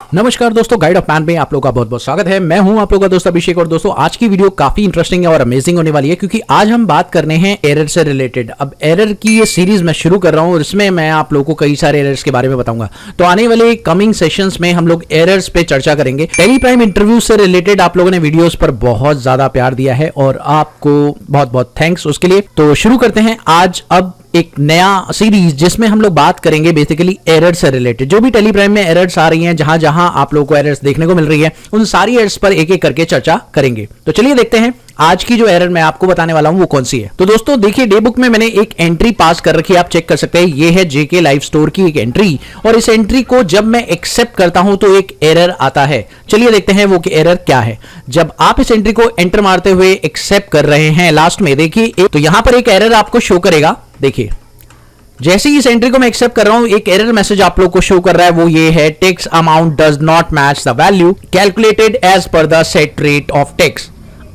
नमस्कार दोस्तों, guide of man में आप लोगों का बहुत बहुत स्वागत है। मैं हूं आप लोगों का दोस्त अभिषेक। और दोस्तों आज की वीडियो काफी इंटरेस्टिंग है और अमेजिंग होने वाली है, क्योंकि आज हम बात करने हैं एरर से रिलेटेड। अब एरर की ये सीरीज मैं शुरू कर रहा हूं और इसमें मैं आप लोगों को कई सारे एरर्स के बारे में बताऊंगा। तो आने वाले कमिंग सेशंस में हम लोग एरर्स पे चर्चा करेंगे। टेलीप्राइम इंटरव्यू से रिलेटेड आप लोगों ने वीडियोस पर बहुत ज्यादा प्यार दिया है और आपको बहुत बहुत थैंक्स उसके लिए। तो शुरू करते हैं आज अब एक नया सीरीज जिसमें हम लोग बात करेंगे बेसिकली एरर से रिलेटेड। जो भी टेलीप्राइम में एरर्स आ रही हैं, जहां जहां आप लोगों को एरर्स देखने को मिल रही है, उन सारी एरर्स पर एक एक करके चर्चा करेंगे। तो चलिए देखते हैं आज की जो एरर मैं आपको बताने वाला हूं वो कौन सी है। तो दोस्तों देखिए, डे बुक में मैंने एक एंट्री पास कर रखी है, आप चेक कर सकते हैं। ये है जेके लाइव स्टोर की एक एंट्री और इस एंट्री को जब मैं एक्सेप्ट करता हूं तो एक एरर आता है। चलिए देखते हैं वो एरर क्या है। जब आप इस एंट्री को एंटर मारते हुए एक्सेप्ट कर रहे हैं, लास्ट में देखिए तो यहां पर एक एरर आपको शो करेगा। देखिए जैसे ही इस एंट्री को मैं एक्सेप्ट कर रहा हूं, एक एरर मैसेज आप लोग को शो कर रहा है। वो ये है, tax amount does not match the value calculated as per the set rate of tax.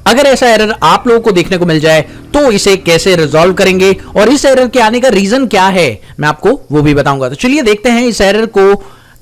अगर ऐसा एरर आप लोगों को देखने को मिल जाए तो इसे कैसे रिजॉल्व करेंगे और इस एरर के आने का रीजन क्या है, मैं आपको वो भी बताऊंगा। तो चलिए देखते हैं इस एरर को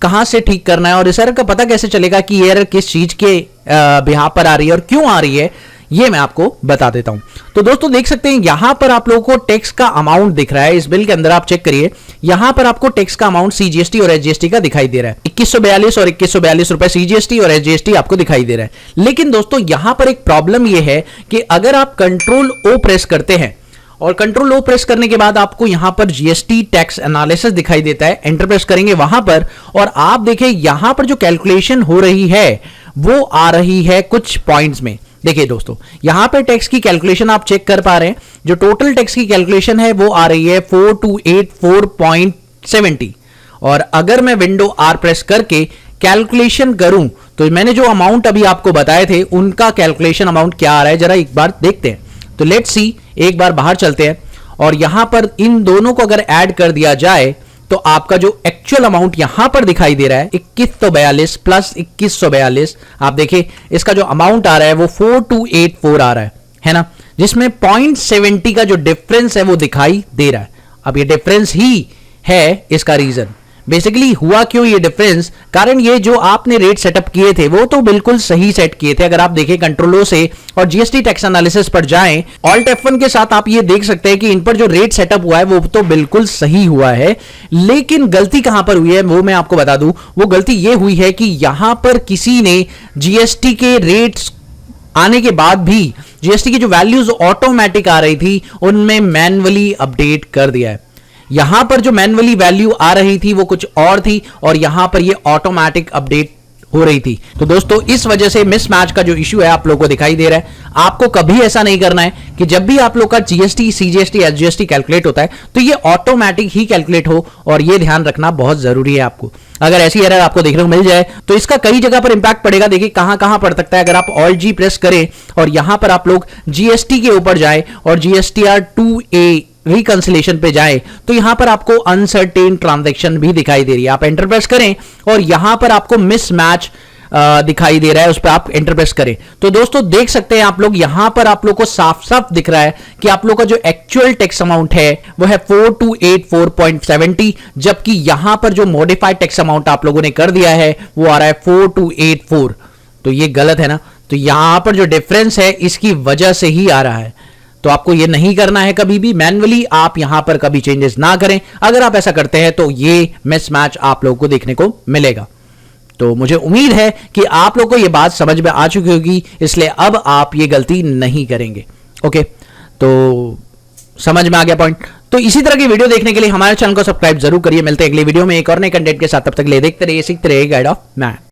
कहां से ठीक करना है और इस एरर का पता कैसे चलेगा कि ये एरर किस चीज के बिहाफ पर आ रही है और क्यों आ रही है, ये मैं आपको बता देता हूं। तो दोस्तों देख सकते हैं यहां पर आप लोगों को टैक्स का अमाउंट दिख रहा है। इस बिल के अंदर आप चेक करिए, यहां पर आपको टैक्स का अमाउंट सीजीएसटी और एसजीएसटी का दिखाई दे रहा है। 2142 और 2142 रुपए सीजीएसटी और एसजीएसटी आपको दिखाई दे रहा है। लेकिन दोस्तों यहां पर एक प्रॉब्लम यह है कि अगर आप कंट्रोल ओ प्रेस करते हैं और कंट्रोल ओ प्रेस करने के बाद आपको यहां पर जीएसटी टैक्स एनालिसिस दिखाई देता है, एंटर प्रेस करेंगे वहां पर और आप देखें यहां पर जो कैलकुलेशन हो रही है वो आ रही है कुछ पॉइंट्स में। देखिए दोस्तों, यहां पे टैक्स की कैलकुलेशन आप चेक कर पा रहे हैं। जो टोटल टैक्स की कैलकुलेशन है वो आ रही है 4284.70 और अगर मैं विंडो आर प्रेस करके कैलकुलेशन करूं तो मैंने जो अमाउंट अभी आपको बताए थे उनका कैलकुलेशन अमाउंट क्या आ रहा है जरा एक बार देखते हैं। तो लेट्स सी, एक बार बाहर चलते हैं और यहां पर इन दोनों को अगर ऐड कर दिया जाए तो आपका जो एक्चुअल अमाउंट यहां पर दिखाई दे रहा है 2142 प्लस 2142, आप देखिए इसका जो अमाउंट आ रहा है वो 4284 आ रहा है ना, जिसमें 0.70 का जो डिफरेंस है वो दिखाई दे रहा है। अब ये डिफरेंस ही है इसका रीजन। बेसिकली हुआ क्यों ये डिफरेंस, कारण ये जो आपने रेट सेटअप किए थे वो तो बिल्कुल सही सेट किए थे। अगर आप देखें कंट्रोल ओ से और जीएसटी टैक्स एनालिसिस पर जाएं, ऑल्ट F1 के साथ आप ये देख सकते हैं कि इन पर जो रेट सेटअप हुआ है वो तो बिल्कुल सही हुआ है। लेकिन गलती कहां पर हुई है वो मैं आपको बता दूं। वो गलती ये हुई है कि यहां पर किसी ने जीएसटी के रेट्स आने के बाद भी जीएसटी की जो वैल्यूज ऑटोमेटिक आ रही थी उनमें मैन्युअली अपडेट कर दिया है। यहां पर जो मैन्युअली वैल्यू आ रही थी वो कुछ और थी और यहां पर ये ऑटोमेटिक अपडेट हो रही थी। तो दोस्तों इस वजह से मिसमैच का जो इश्यू है आप लोगों को दिखाई दे रहा है। आपको कभी ऐसा नहीं करना है कि जब भी आप लोग का जीएसटी, सीजीएसटी, एसजीएसटी कैलकुलेट होता है तो ये ऑटोमेटिक ही कैलकुलेट हो, और ये ध्यान रखना बहुत जरूरी है आपको। अगर ऐसी एरर आपको देखने को मिल जाए तो इसका कई जगह पर इंपैक्ट पड़ेगा। देखिए कहां कहां पड़ सकता है। अगर आप ऑल्ट जी प्रेस करें और यहां पर आप लोग जीएसटी के ऊपर जाए और जीएसटीआर 2A रिकंसिलेशन पे जाए तो यहां पर आपको अनसर्टेन ट्रांजैक्शन भी दिखाई दे रही है। आप एंटर प्रेस करें और यहां पर आपको मिसमैच दिखाई दे रहा है, उस पर आप एंटर प्रेस करें तो दोस्तों देख सकते हैं आप लोग यहां पर आप लोग को साफ साफ दिख रहा है कि आप लोग का जो एक्चुअल टैक्स अमाउंट है वो है 4284.70, जबकि यहां पर जो मॉडिफाइड टैक्स अमाउंट आप लोगों ने कर दिया है वो आ रहा है 4284। तो ये गलत है ना। तो यहां पर जो डिफरेंस है इसकी वजह से ही आ रहा है। तो आपको ये नहीं करना है, कभी भी मैन्युअली आप यहां पर कभी चेंजेस ना करें। अगर आप ऐसा करते हैं तो ये मिसमैच आप लोगों को देखने को मिलेगा। तो मुझे उम्मीद है कि आप लोगों को ये बात समझ में आ चुकी होगी, इसलिए अब आप ये गलती नहीं करेंगे। ओके, तो समझ में आ गया पॉइंट। तो इसी तरह की वीडियो देखने के लिए हमारे चैनल को सब्सक्राइब जरूर करिए। मिलते हैं अगले वीडियो में एक और नए कंटेंट के साथ। तब तक ले देखते रहिए, सीखते रहिए गाइड ऑफ मैन।